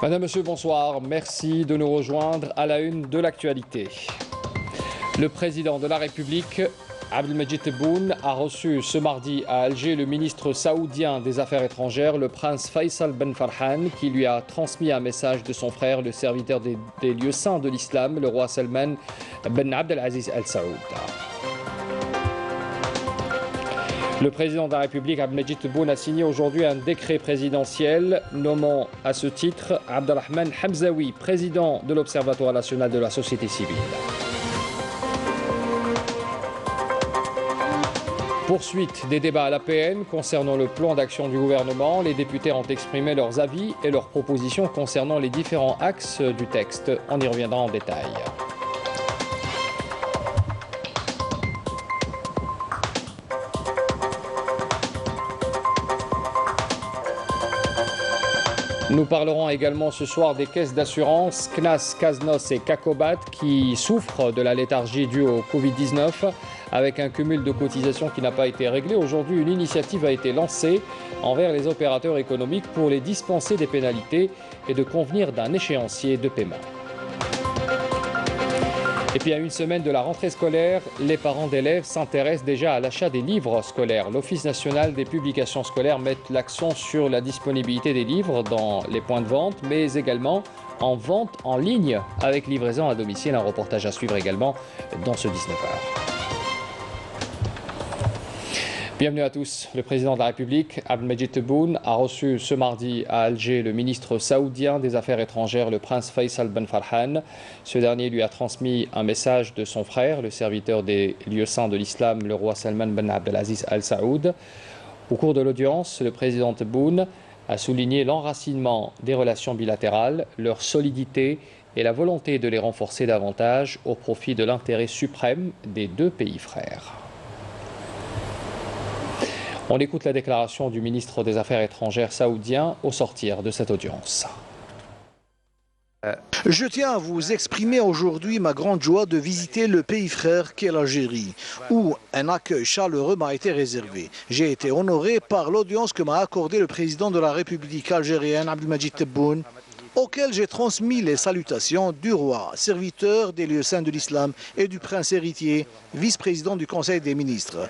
Madame, Monsieur, bonsoir. Merci de nous rejoindre à la une de l'actualité. Le président de la République, Abdelmadjid Tebboune, a reçu ce mardi à Alger le ministre saoudien des Affaires étrangères, le prince Faisal Ben Farhan, qui lui a transmis un message de son frère, le serviteur des lieux saints de l'islam, le roi Salman Ben Abdelaziz Al Saoud. Le président de la République, Abdelmadjid Tebboune, a signé aujourd'hui un décret présidentiel nommant à ce titre Abdelrahman Hamzaoui, président de l'Observatoire national de la société civile. Poursuite des débats à l'APN concernant le plan d'action du gouvernement. Les députés ont exprimé leurs avis et leurs propositions concernant les différents axes du texte. On y reviendra en détail. Nous parlerons également ce soir des caisses d'assurance CNAS, CASNOS et CACOBAT qui souffrent de la léthargie due au Covid-19 avec un cumul de cotisations qui n'a pas été réglé. Aujourd'hui, une initiative a été lancée envers les opérateurs économiques pour les dispenser des pénalités et de convenir d'un échéancier de paiement. Et puis à une semaine de la rentrée scolaire, les parents d'élèves s'intéressent déjà à l'achat des livres scolaires. L'Office national des publications scolaires met l'accent sur la disponibilité des livres dans les points de vente, mais également en vente en ligne avec livraison à domicile. Un reportage à suivre également dans ce 19h. Bienvenue à tous. Le président de la République, Abdelmadjid Tebboune, a reçu ce mardi à Alger le ministre saoudien des Affaires étrangères, le prince Faisal Ben Farhan. Ce dernier lui a transmis un message de son frère, le serviteur des lieux saints de l'islam, le roi Salman Ben Abdelaziz Al Saoud. Au cours de l'audience, le président Tebboune a souligné l'enracinement des relations bilatérales, leur solidité et la volonté de les renforcer davantage au profit de l'intérêt suprême des deux pays frères. On écoute la déclaration du ministre des Affaires étrangères saoudien au sortir de cette audience. Je tiens à vous exprimer aujourd'hui ma grande joie de visiter le pays frère qu'est l'Algérie, où un accueil chaleureux m'a été réservé. J'ai été honoré par l'audience que m'a accordée le président de la République algérienne, Abdelmadjid Tebboune, auquel j'ai transmis les salutations du roi, serviteur des lieux saints de l'islam, et du prince héritier, vice-président du Conseil des ministres,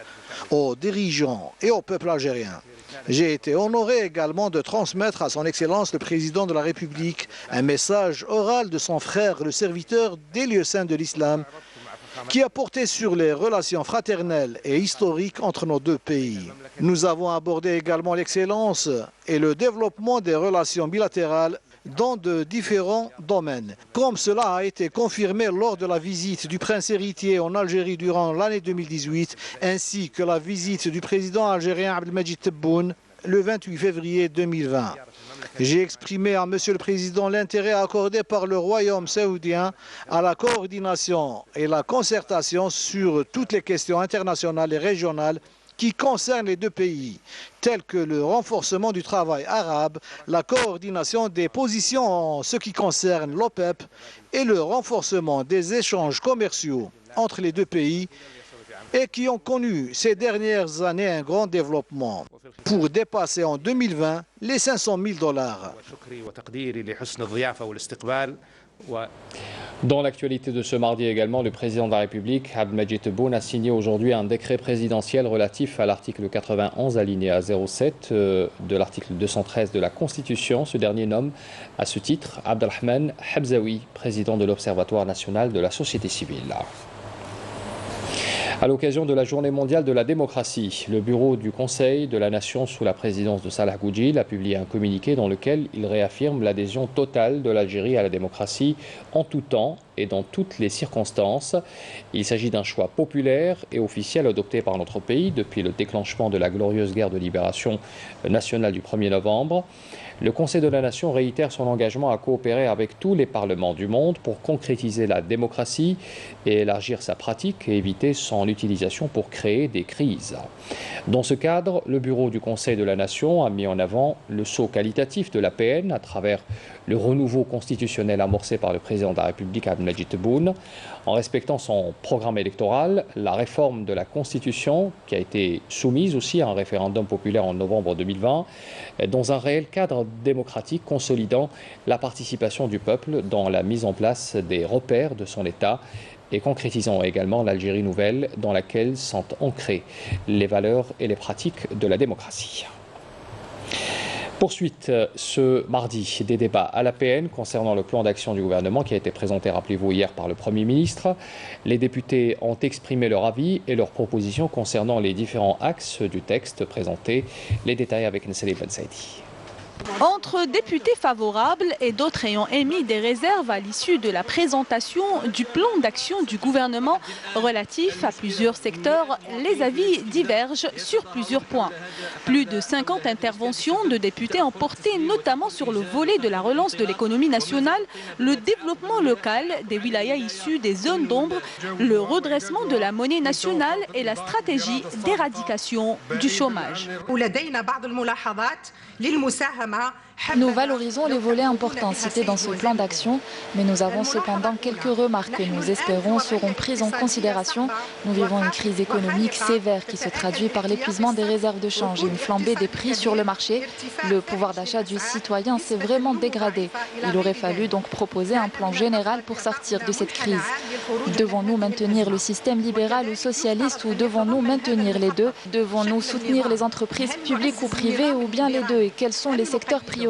aux dirigeants et au peuple algérien. J'ai été honoré également de transmettre à son Excellence le président de la République un message oral de son frère, le serviteur des lieux saints de l'islam, qui a porté sur les relations fraternelles et historiques entre nos deux pays. Nous avons abordé également l'excellence et le développement des relations bilatérales dans de différents domaines. Comme cela a été confirmé lors de la visite du prince héritier en Algérie durant l'année 2018, ainsi que la visite du président algérien Abdelmadjid Tebboune le 28 février 2020. J'ai exprimé à Monsieur le Président l'intérêt accordé par le Royaume saoudien à la coordination et la concertation sur toutes les questions internationales et régionales qui concernent les deux pays, tels que le renforcement du travail arabe, la coordination des positions en ce qui concerne l'OPEP et le renforcement des échanges commerciaux entre les deux pays et qui ont connu ces dernières années un grand développement pour dépasser en 2020 les 500 000 $. Dans l'actualité de ce mardi également, le président de la République, Abdelmadjid Tebboune, a signé aujourd'hui un décret présidentiel relatif à l'article 91 alinéa 07 de l'article 213 de la Constitution. Ce dernier nomme à ce titre Abdelrahman Hamzaoui, président de l'Observatoire national de la société civile. À l'occasion de la Journée mondiale de la démocratie, le bureau du Conseil de la Nation sous la présidence de Salah Goudjil a publié un communiqué dans lequel il réaffirme l'adhésion totale de l'Algérie à la démocratie en tout temps et dans toutes les circonstances. Il s'agit d'un choix populaire et officiel adopté par notre pays depuis le déclenchement de la glorieuse guerre de libération nationale du 1er novembre. Le Conseil de la Nation réitère son engagement à coopérer avec tous les parlements du monde pour concrétiser la démocratie et élargir sa pratique et éviter son utilisation pour créer des crises. Dans ce cadre, le bureau du Conseil de la Nation a mis en avant le saut qualitatif de l'APN à travers le renouveau constitutionnel amorcé par le président de la République, Abdelmadjid Tebboune, en respectant son programme électoral, la réforme de la Constitution, qui a été soumise aussi à un référendum populaire en novembre 2020, dans un réel cadre démocratique consolidant la participation du peuple dans la mise en place des repères de son État et concrétisant également l'Algérie nouvelle dans laquelle sont ancrées les valeurs et les pratiques de la démocratie. Poursuite ce mardi des débats à l'APN concernant le plan d'action du gouvernement qui a été présenté, rappelez-vous, hier par le Premier ministre. Les députés ont exprimé leur avis et leurs propositions concernant les différents axes du texte présenté. Les détails avec Nessali Ben Saidi. Entre députés favorables et d'autres ayant émis des réserves à l'issue de la présentation du plan d'action du gouvernement relatif à plusieurs secteurs, les avis divergent sur plusieurs points. Plus de 50 interventions de députés ont porté notamment sur le volet de la relance de l'économie nationale, le développement local des wilayas issus des zones d'ombre, le redressement de la monnaie nationale et la stratégie d'éradication du chômage. Nous valorisons les volets importants cités dans ce plan d'action, mais nous avons cependant quelques remarques que nous espérons seront prises en considération. Nous vivons une crise économique sévère qui se traduit par l'épuisement des réserves de change et une flambée des prix sur le marché. Le pouvoir d'achat du citoyen s'est vraiment dégradé. Il aurait fallu donc proposer un plan général pour sortir de cette crise. Devons-nous maintenir le système libéral ou socialiste ou devons-nous maintenir les deux? Devons-nous soutenir les entreprises publiques ou privées ou bien les deux? Et quels sont les secteurs prioritaires?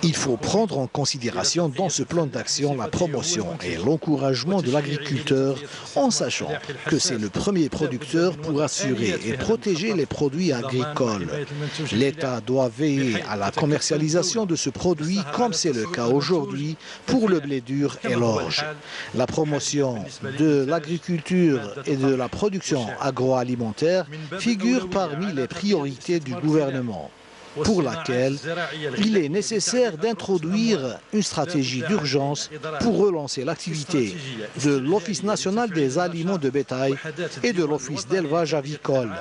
Il faut prendre en considération dans ce plan d'action la promotion et l'encouragement de l'agriculteur en sachant que c'est le premier producteur pour assurer et protéger les produits agricoles. L'État doit veiller à la commercialisation de ce produit comme c'est le cas aujourd'hui pour le blé dur et l'orge. La promotion de l'agriculture et de la production agroalimentaire figure parmi les priorités du gouvernement, pour laquelle il est nécessaire d'introduire une stratégie d'urgence pour relancer l'activité de l'Office national des aliments de bétail et de l'Office d'élevage avicole.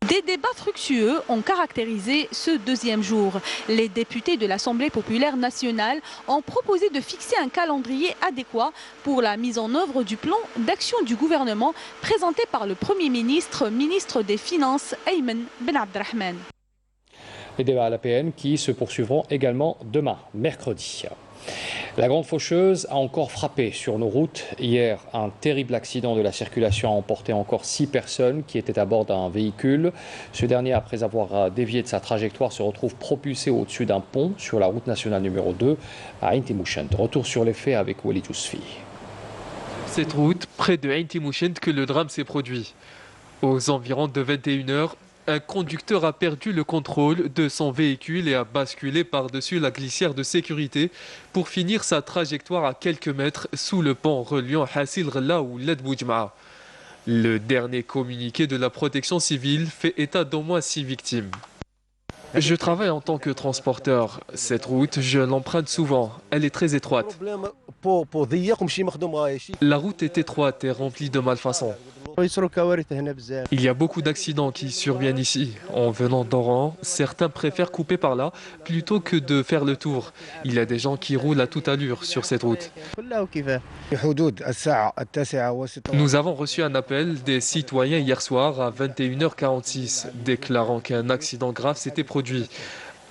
Des débats fructueux ont caractérisé ce deuxième jour. Les députés de l'Assemblée populaire nationale ont proposé de fixer un calendrier adéquat pour la mise en œuvre du plan d'action du gouvernement présenté par le Premier ministre, ministre des Finances, Ayman Ben Abdelrahman. Les débats à l'APN qui se poursuivront également demain, mercredi. La Grande Faucheuse a encore frappé sur nos routes. Hier, un terrible accident de la circulation a emporté encore 6 personnes qui étaient à bord d'un véhicule. Ce dernier, après avoir dévié de sa trajectoire, se retrouve propulsé au-dessus d'un pont sur la route nationale numéro 2 à Ain Timouchent. Retour sur les faits avec Walid Yousfi. Cette route, près de Ain Timouchent, que le drame s'est produit. Aux environs de 21 h, un conducteur a perdu le contrôle de son véhicule et a basculé par-dessus la glissière de sécurité pour finir sa trajectoire à quelques mètres sous le pont reliant Hassil Ghella ou Led Boujma. Le dernier communiqué de la protection civile fait état d'au moins 6 victimes. Je travaille en tant que transporteur. Cette route, je l'emprunte souvent. Elle est très étroite. La route est étroite et remplie de malfaçons. Il y a beaucoup d'accidents qui surviennent ici. En venant d'Oran, certains préfèrent couper par là plutôt que de faire le tour. Il y a des gens qui roulent à toute allure sur cette route. Nous avons reçu un appel des citoyens hier soir à 21 h 46, déclarant qu'un accident grave s'était produit.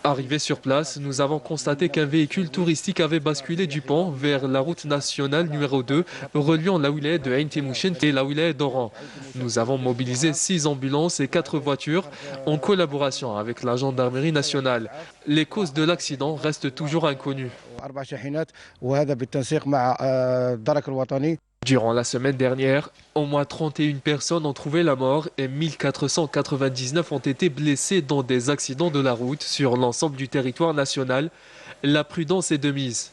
Arrivés sur place, nous avons constaté qu'un véhicule touristique avait basculé du pont vers la route nationale numéro 2, reliant la wilaya de Ain Timouchent et la wilaya d'Oran. Nous avons mobilisé 6 ambulances et 4 voitures en collaboration avec la gendarmerie nationale. Les causes de l'accident restent toujours inconnues. Durant la semaine dernière, au moins 31 personnes ont trouvé la mort et 1499 ont été blessées dans des accidents de la route sur l'ensemble du territoire national. La prudence est de mise.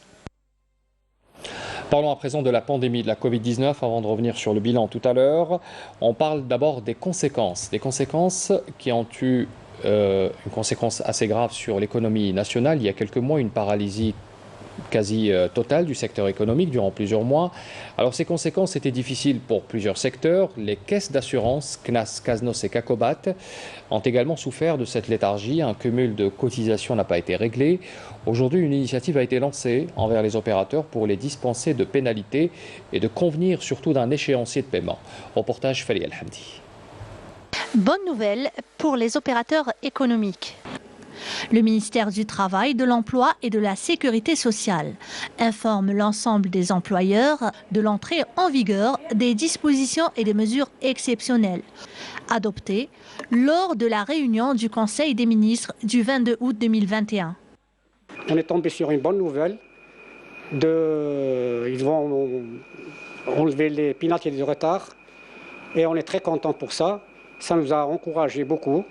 Parlons à présent de la pandémie de la Covid-19 avant de revenir sur le bilan tout à l'heure. On parle d'abord des conséquences qui ont eu une conséquence assez grave sur l'économie nationale. Il y a quelques mois, une paralysie quasi totale du secteur économique durant plusieurs mois. Alors ces conséquences étaient difficiles pour plusieurs secteurs. Les caisses d'assurance, CNAS, Kaznos et Kakobat, ont également souffert de cette léthargie. Un cumul de cotisations n'a pas été réglé. Aujourd'hui, une initiative a été lancée envers les opérateurs pour les dispenser de pénalités et de convenir surtout d'un échéancier de paiement. Reportage Fali El-Hamdi. Bonne nouvelle pour les opérateurs économiques. Le ministère du Travail, de l'Emploi et de la Sécurité sociale informe l'ensemble des employeurs de l'entrée en vigueur des dispositions et des mesures exceptionnelles adoptées lors de la réunion du Conseil des ministres du 22 août 2021. On est tombé sur une bonne nouvelle. Ils vont enlever les pénalités de retard et on est très content pour ça. Ça nous a encouragé beaucoup.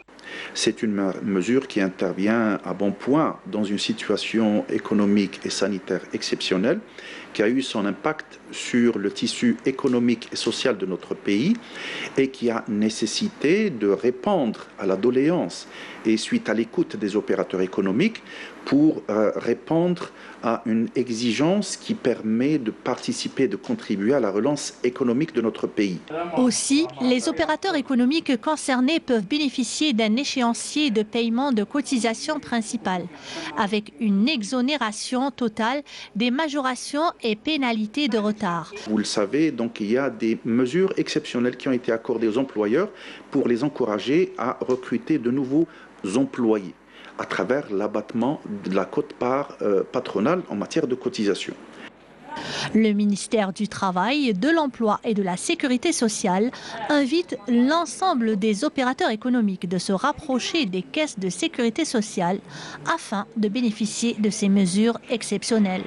C'est une mesure qui intervient à bon point dans une situation économique et sanitaire exceptionnelle qui a eu son impact sur le tissu économique et social de notre pays et qui a nécessité de répondre à la doléance et suite à l'écoute des opérateurs économiques pour répondre à une exigence qui permet de participer, de contribuer à la relance économique de notre pays. Aussi, les opérateurs économiques concernés peuvent bénéficier d'un échéancier de paiement de cotisation principale, avec une exonération totale des majorations et pénalités de retard. Vous le savez, donc il y a des mesures exceptionnelles qui ont été accordées aux employeurs pour les encourager à recruter de nouveaux employés à travers l'abattement de la quote-part patronale en matière de cotisation. Le ministère du Travail, de l'Emploi et de la Sécurité sociale invite l'ensemble des opérateurs économiques de se rapprocher des caisses de sécurité sociale afin de bénéficier de ces mesures exceptionnelles.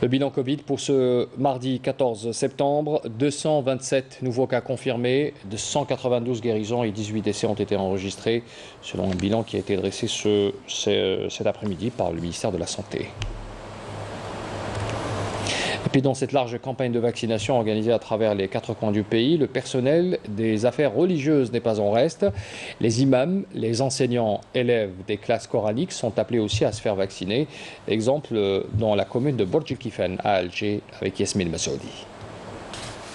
Le bilan Covid pour ce mardi 14 septembre, 227 nouveaux cas confirmés, de 192 guérisons et 18 décès ont été enregistrés, selon un bilan qui a été dressé cet après-midi par le ministère de la Santé. Et puis dans cette large campagne de vaccination organisée à travers les 4 coins du pays, le personnel des affaires religieuses n'est pas en reste. Les imams, les enseignants, élèves des classes coraniques sont appelés aussi à se faire vacciner. Exemple dans la commune de Borj el-Kifen à Alger avec Yasmine Massoudi.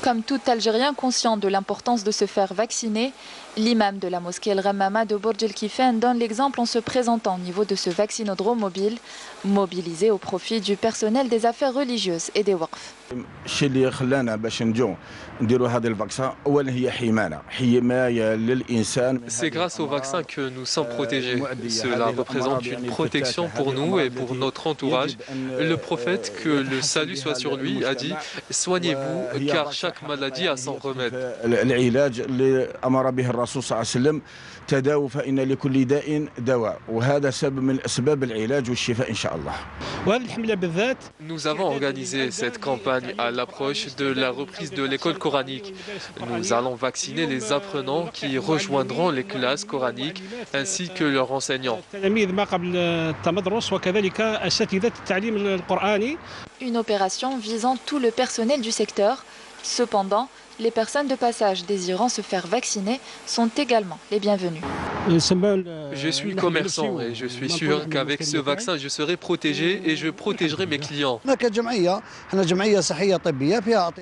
Comme tout Algérien conscient de l'importance de se faire vacciner, l'imam de la mosquée El Ghammama de Borj el-Kifen donne l'exemple en se présentant au niveau de ce vaccinodrome mobile, mobilisé au profit du personnel des affaires religieuses et des waqf. C'est grâce au vaccin que nous sommes protégés. Cela représente une protection pour nous et pour notre entourage. Le prophète, que le salut soit sur lui, a dit « Soignez-vous, car chaque maladie a son remède ». Nous avons organisé cette campagne à l'approche de la reprise de l'école coranique. Nous allons vacciner les apprenants qui rejoindront les classes coraniques ainsi que leurs enseignants. Une opération visant tout le personnel du secteur. Cependant, les personnes de passage désirant se faire vacciner sont également les bienvenues. Je suis commerçant et je suis sûr qu'avec ce vaccin, je serai protégé et je protégerai mes clients.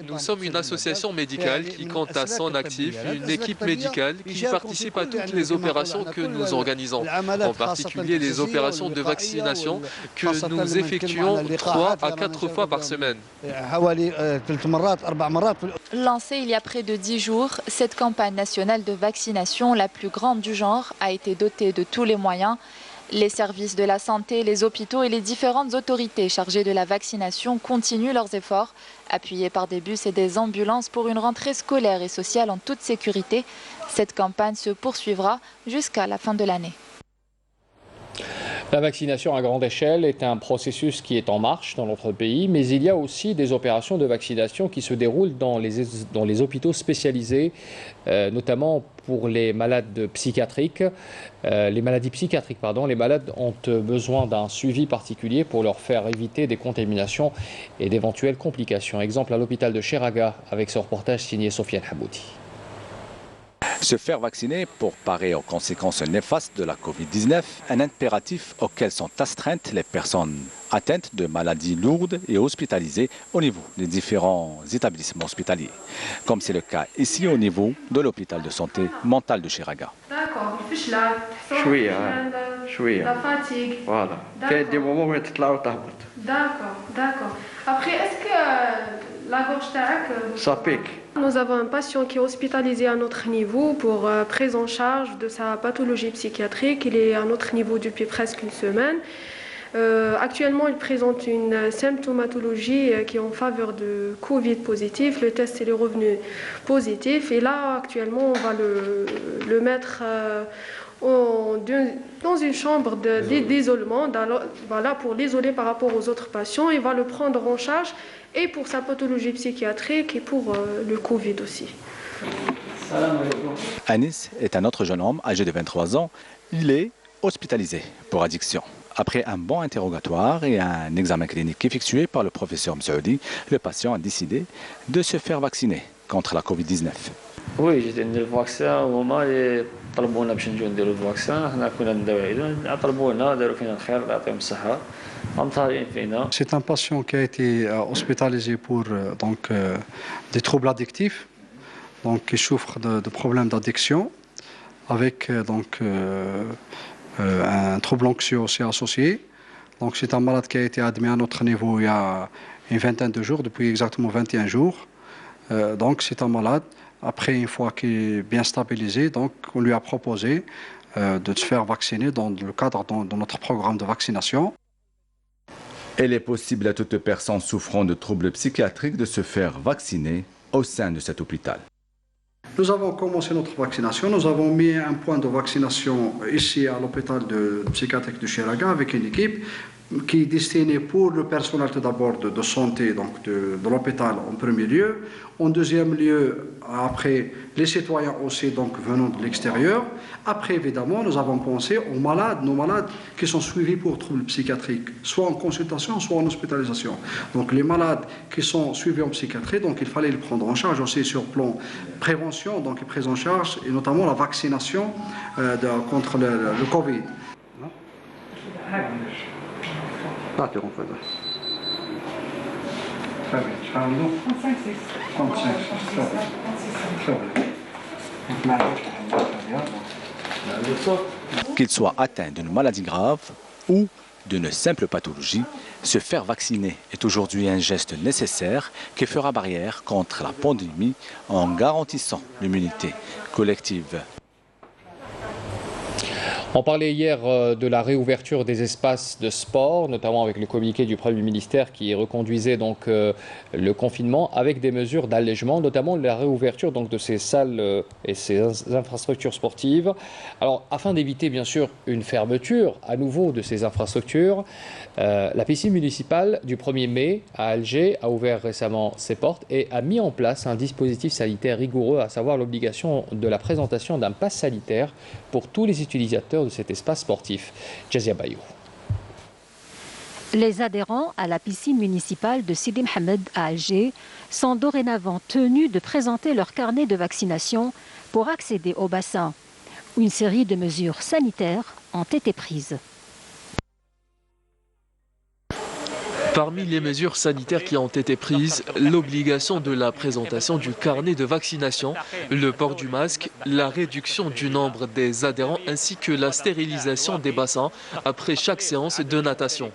Nous sommes une association médicale qui compte à son actif une équipe médicale qui participe à toutes les opérations que nous organisons, en particulier les opérations de vaccination que nous effectuons 3 à 4 fois par semaine. Lancée il y a près de 10 jours, cette campagne nationale de vaccination, la plus grande du genre, a été dotée de tous les moyens. Les services de la santé, les hôpitaux et les différentes autorités chargées de la vaccination continuent leurs efforts, appuyés par des bus et des ambulances pour une rentrée scolaire et sociale en toute sécurité. Cette campagne se poursuivra jusqu'à la fin de l'année. La vaccination à grande échelle est un processus qui est en marche dans notre pays, mais il y a aussi des opérations de vaccination qui se déroulent dans les hôpitaux spécialisés, notamment pour les malades psychiatriques. Les maladies psychiatriques, les malades ont besoin d'un suivi particulier pour leur faire éviter des contaminations et d'éventuelles complications. Exemple à l'hôpital de Cheraga avec ce reportage signé Sofiane Haboudi. Se faire vacciner pour parer aux conséquences néfastes de la Covid-19, un impératif auquel sont astreintes les personnes atteintes de maladies lourdes et hospitalisées au niveau des différents établissements hospitaliers, comme c'est le cas ici au niveau de l'hôpital de santé mentale de Chiraga. D'accord, la fatigue. Voilà. Des moments où tu D'accord. Après, est-ce que la gorge ça pique? Nous avons un patient qui est hospitalisé à notre niveau pour prise en charge de sa pathologie psychiatrique. Il est à notre niveau depuis presque une semaine. Actuellement, il présente une symptomatologie qui est en faveur de Covid positif. Le test est revenu positif. Et là, actuellement, on va le mettre dans une chambre d'isolement, voilà, pour l'isoler par rapport aux autres patients. Il va le prendre en charge et pour sa pathologie psychiatrique et pour le Covid aussi. Anis est un autre jeune homme âgé de 23 ans. Il est hospitalisé pour addiction. Après un bon interrogatoire et un examen clinique effectué par le professeur Msaoudi, le patient a décidé de se faire vacciner contre la Covid-19. Oui, j'ai donné le vaccin au moment où طلبونا باش نجيو نديرو الفاكسان حنا كنا نداو عليهم طلبونا داروا فينا الخير الله يعطيهم الصحه مطارين فينا. C'est un patient qui a été hospitalisé pour des troubles addictifs, donc qui souffre de problèmes d'addiction avec un trouble anxieux aussi associé. Donc c'est un malade qui a été admis à notre niveau il y a une vingtaine de jours, depuis exactement 21 jours. Donc c'est un malade. Après, une fois qu'il est bien stabilisé, donc on lui a proposé de se faire vacciner dans le cadre de notre programme de vaccination. Il est possible à toute personne souffrant de troubles psychiatriques de se faire vacciner au sein de cet hôpital. Nous avons commencé notre vaccination. Nous avons mis un point de vaccination ici à l'hôpital psychiatrique de Chiraga avec une équipe qui est destinée pour le personnel tout d'abord de santé donc de l'hôpital en premier lieu. En deuxième lieu, après, les citoyens aussi donc venant de l'extérieur. Après, évidemment, nous avons pensé aux malades, nos malades qui sont suivis pour troubles psychiatriques, soit en consultation, soit en hospitalisation. Donc les malades qui sont suivis en psychiatrie, donc il fallait les prendre en charge aussi sur le plan prévention, donc prise en charge, et notamment la vaccination contre le Covid. Qu'il soit atteint d'une maladie grave ou d'une simple pathologie, se faire vacciner est aujourd'hui un geste nécessaire qui fera barrière contre la pandémie en garantissant l'immunité collective. On parlait hier de la réouverture des espaces de sport, notamment avec le communiqué du Premier ministère qui reconduisait donc le confinement avec des mesures d'allègement, notamment la réouverture donc de ces salles et ces infrastructures sportives. Alors, afin d'éviter bien sûr une fermeture à nouveau de ces infrastructures, la piscine municipale du 1er mai à Alger a ouvert récemment ses portes et a mis en place un dispositif sanitaire rigoureux, à savoir l'obligation de la présentation d'un pass sanitaire pour tous les utilisateurs de cet espace sportif. Jazia Bayou. Les adhérents à la piscine municipale de Sidi Mohamed à Alger sont dorénavant tenus de présenter leur carnet de vaccination pour accéder au bassin. Une série de mesures sanitaires ont été prises. Parmi les mesures sanitaires qui ont été prises, l'obligation de la présentation du carnet de vaccination, le port du masque, la réduction du nombre des adhérents ainsi que la stérilisation des bassins après chaque séance de natation.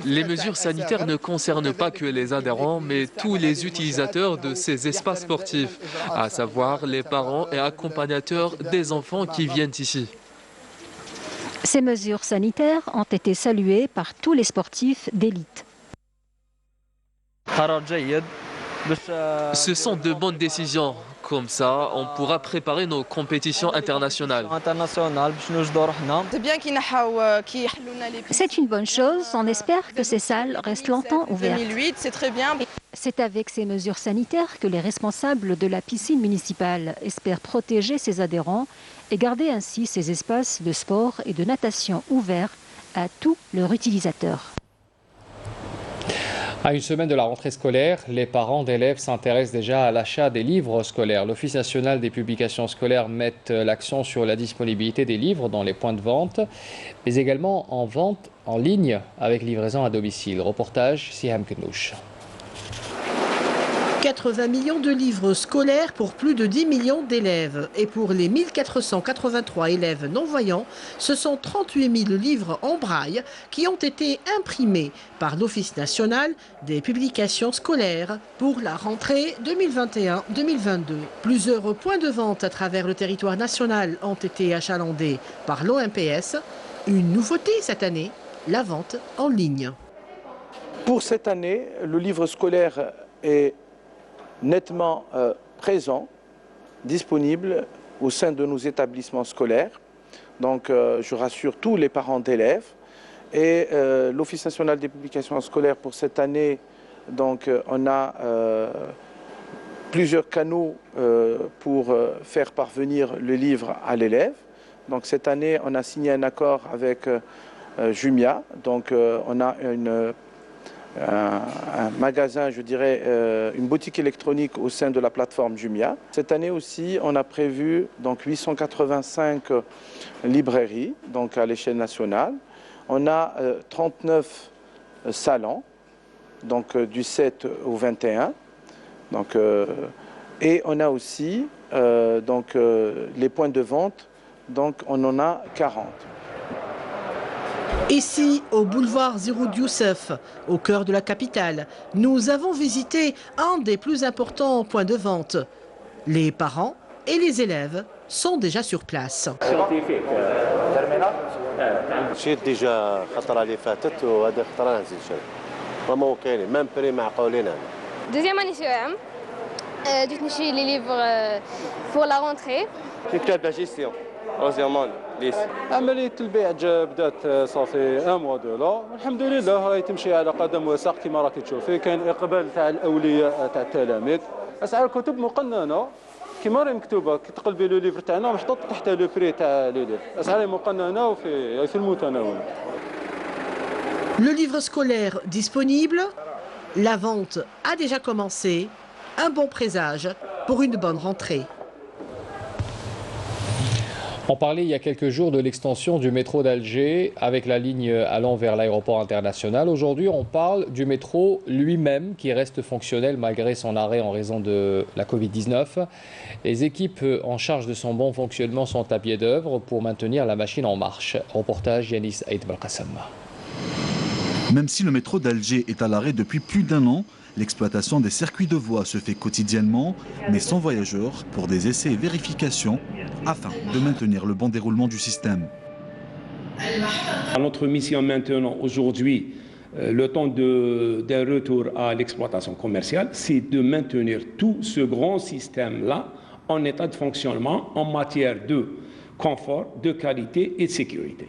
Les mesures sanitaires ne concernent pas que les adhérents, mais tous les utilisateurs de ces espaces sportifs, à savoir les parents et accompagnateurs des enfants qui viennent ici. Ces mesures sanitaires ont été saluées par tous les sportifs d'élite. Ce sont de bonnes décisions. Comme ça, on pourra préparer nos compétitions internationales. C'est une bonne chose. On espère que ces salles restent longtemps ouvertes. C'est avec ces mesures sanitaires que les responsables de la piscine municipale espèrent protéger ses adhérents et garder ainsi ces espaces de sport et de natation ouverts à tous leurs utilisateurs. À une semaine de la rentrée scolaire, les parents d'élèves s'intéressent déjà à l'achat des livres scolaires. L'Office national des publications scolaires met l'accent sur la disponibilité des livres dans les points de vente, mais également en vente en ligne avec livraison à domicile. Reportage Siham Knouch. 80 millions de livres scolaires pour plus de 10 millions d'élèves. Et pour les 1483 élèves non-voyants, ce sont 38 000 livres en braille qui ont été imprimés par l'Office national des publications scolaires pour la rentrée 2021-2022. Plusieurs points de vente à travers le territoire national ont été achalandés par l'OMPS. Une nouveauté cette année, la vente en ligne. Pour cette année, le livre scolaire est nettement présent, disponible au sein de nos établissements scolaires. Donc je rassure tous les parents d'élèves. Et l'Office national des publications scolaires pour cette année, donc on a plusieurs canaux pour faire parvenir le livre à l'élève. Donc cette année, on a signé un accord avec Jumia. Donc on a un magasin, je dirais, une boutique électronique au sein de la plateforme Jumia. Cette année aussi, on a prévu donc 885 librairies donc à l'échelle nationale. On a 39 salons, donc du 7 au 21. Donc, et on a aussi les points de vente, donc on en a 40. Ici, au boulevard Ziroud Youssef, au cœur de la capitale, nous avons visité un des plus importants points de vente. Les parents et les élèves sont déjà sur place. Deuxième année CEM, j'ai acheté les livres pour la rentrée. J'ai créé la gestion. عملية البيع بدات صافي ان موا دو لا الحمد لله راهي تمشي على قدم وساق كما راكي تشوفي كاين اقبال تاع الاولياء تاع التلاميذ اسعار الكتب مقننه كما راهي مكتوبه كي تقلبي لو ليفر تاعنا محطوط تحت لو بري تاع لو ليفر اسعار مقننه وفي المتناول. Le livre scolaire disponible, la vente a déjà commencé, un bon présage pour une bonne rentrée. On parlait il y a quelques jours de l'extension du métro d'Alger avec la ligne allant vers l'aéroport international. Aujourd'hui, on parle du métro lui-même qui reste fonctionnel malgré son arrêt en raison de la Covid-19. Les équipes en charge de son bon fonctionnement sont à pied d'œuvre pour maintenir la machine en marche. Reportage Yanis Aïd Belkacem. Même si le métro d'Alger est à l'arrêt depuis plus d'un an, l'exploitation des circuits de voies se fait quotidiennement, mais sans voyageurs, pour des essais et vérifications, afin de maintenir le bon déroulement du système. Notre mission maintenant, aujourd'hui, le temps d'un retour à l'exploitation commerciale, c'est de maintenir tout ce grand système-là en état de fonctionnement en matière de confort, de qualité et de sécurité.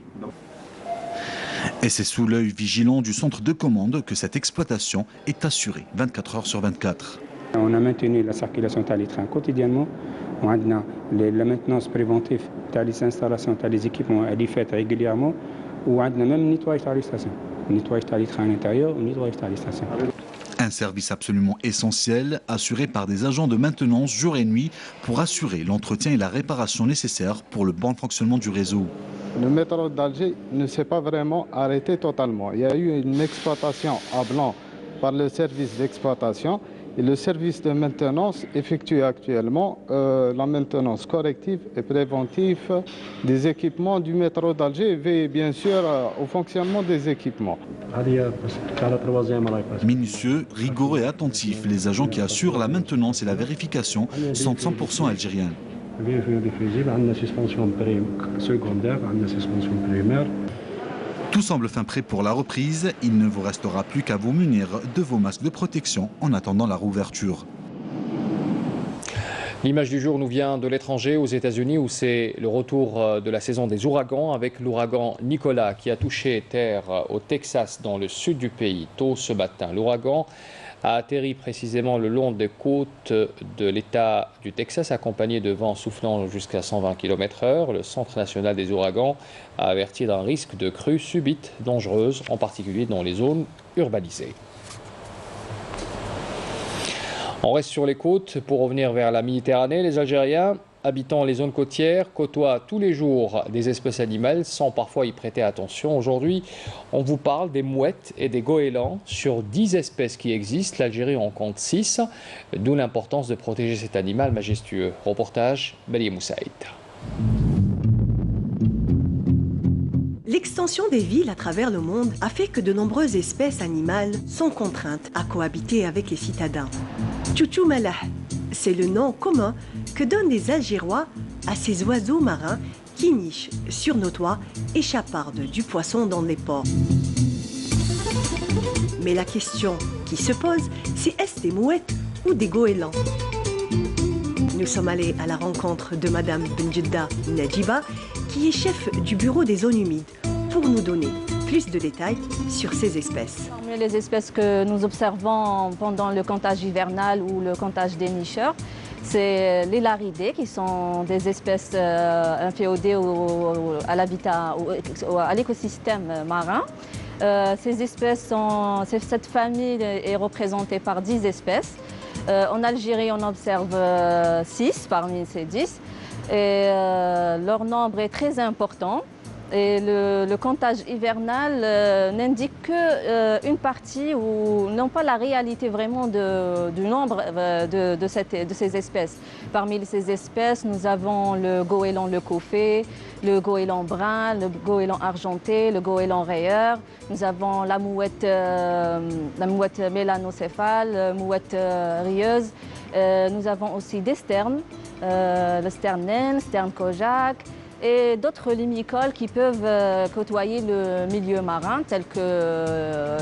Et c'est sous l'œil vigilant du centre de commande que cette exploitation est assurée 24 heures sur 24. On a maintenu la circulation des trains quotidiennement. On a la maintenance préventive des installations, des équipements, elle est faite régulièrement. On a même le nettoyage des stations. Le nettoyage des trains à l'intérieur, le nettoyage des stations. Un service absolument essentiel, assuré par des agents de maintenance jour et nuit pour assurer l'entretien et la réparation nécessaires pour le bon fonctionnement du réseau. Le métro d'Alger ne s'est pas vraiment arrêté totalement. Il y a eu une exploitation à blanc par le service d'exploitation et le service de maintenance effectue actuellement la maintenance corrective et préventive des équipements du métro d'Alger et veille bien sûr au fonctionnement des équipements. Minutieux, rigoureux et attentifs, les agents qui assurent la maintenance et la vérification sont 100% algériens. Tout semble fin prêt pour la reprise. Il ne vous restera plus qu'à vous munir de vos masques de protection en attendant la rouverture. L'image du jour nous vient de l'étranger, aux États-Unis, où c'est le retour de la saison des ouragans, avec l'ouragan Nicolas qui a touché terre au Texas, dans le sud du pays, tôt ce matin. L'ouragan a atterri précisément le long des côtes de l'État du Texas, accompagné de vents soufflant jusqu'à 120 km/h. Le Centre national des ouragans a averti d'un risque de crue subite dangereuse, en particulier dans les zones urbanisées. On reste sur les côtes pour revenir vers la Méditerranée. Les Algériens habitant les zones côtières côtoient tous les jours des espèces animales sans parfois y prêter attention. Aujourd'hui, on vous parle des mouettes et des goélands. Sur 10 espèces qui existent, l'Algérie en compte 6, d'où l'importance de protéger cet animal majestueux. Reportage, Bali Moussaïd. L'extension des villes à travers le monde a fait que de nombreuses espèces animales sont contraintes à cohabiter avec les citadins. Tchouchou Malah, c'est le nom commun que donnent les Algérois à ces oiseaux marins qui nichent sur nos toits et chapardent du poisson dans les ports. Mais la question qui se pose, c'est est-ce des mouettes ou des goélands? Nous sommes allés à la rencontre de Madame Benjedda Nadjiba, qui est chef du bureau des zones humides, pour nous donner plus de détails sur ces espèces. Parmi les espèces que nous observons pendant le comptage hivernal ou le comptage des nicheurs, c'est les laridés, qui sont des espèces inféodées à l'habitat, à l'écosystème marin. Ces espèces cette famille est représentée par 10 espèces. En Algérie, on observe 6 parmi ces 10. Et leur nombre est très important. Et le comptage hivernal n'indique qu'une partie ou non pas la réalité vraiment du nombre de ces espèces. Parmi ces espèces, nous avons le goéland le coffé, le goéland brun, le goéland argenté, le goéland rayeur. Nous avons la mouette mélanocéphale, la mouette rieuse. Nous avons aussi des sternes, le sterne naine, le sterne kojak, et d'autres limicoles qui peuvent côtoyer le milieu marin, tels que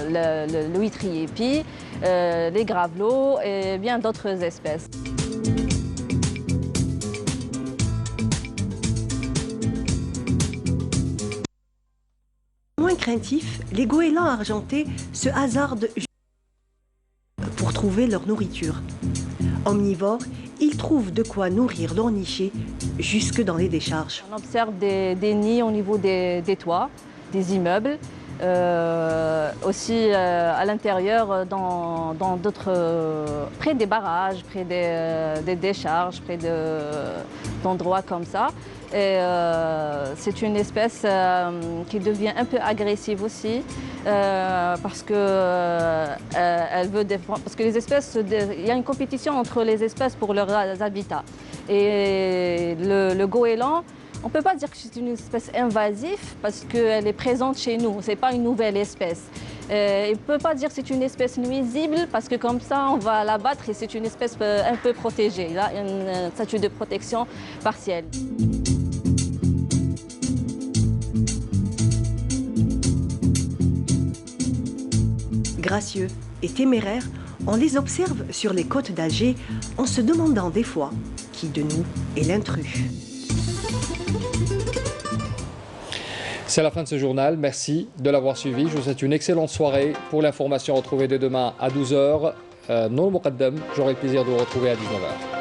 le huîtrier épi, les gravelots et bien d'autres espèces. Moins craintifs, les goélands argentés se hasardent pour trouver leur nourriture. Omnivores, ils trouvent de quoi nourrir leur nichée jusque dans les décharges. On observe des nids au niveau des toits, des immeubles, aussi à l'intérieur, dans d'autres, près des barrages, près des décharges, près d'endroits comme ça. Et c'est une espèce qui devient un peu agressive aussi parce que elle veut défendre, parce que les espèces, il y a une compétition entre les espèces pour leurs habitats. Et le goéland, on ne peut pas dire que c'est une espèce invasive parce qu'elle est présente chez nous, ce n'est pas une nouvelle espèce. On ne peut pas dire que c'est une espèce nuisible parce que comme ça on va l'abattre et c'est une espèce un peu protégée. Il a un statut de protection partielle. Gracieux et téméraires, on les observe sur les côtes d'Alger en se demandant des fois qui de nous est l'intrus. C'est la fin de ce journal. Merci de l'avoir suivi. Je vous souhaite une excellente soirée. Pour l'information, retrouvée dès demain à 12h. Non Muqaddam, j'aurai le plaisir de vous retrouver à 19h.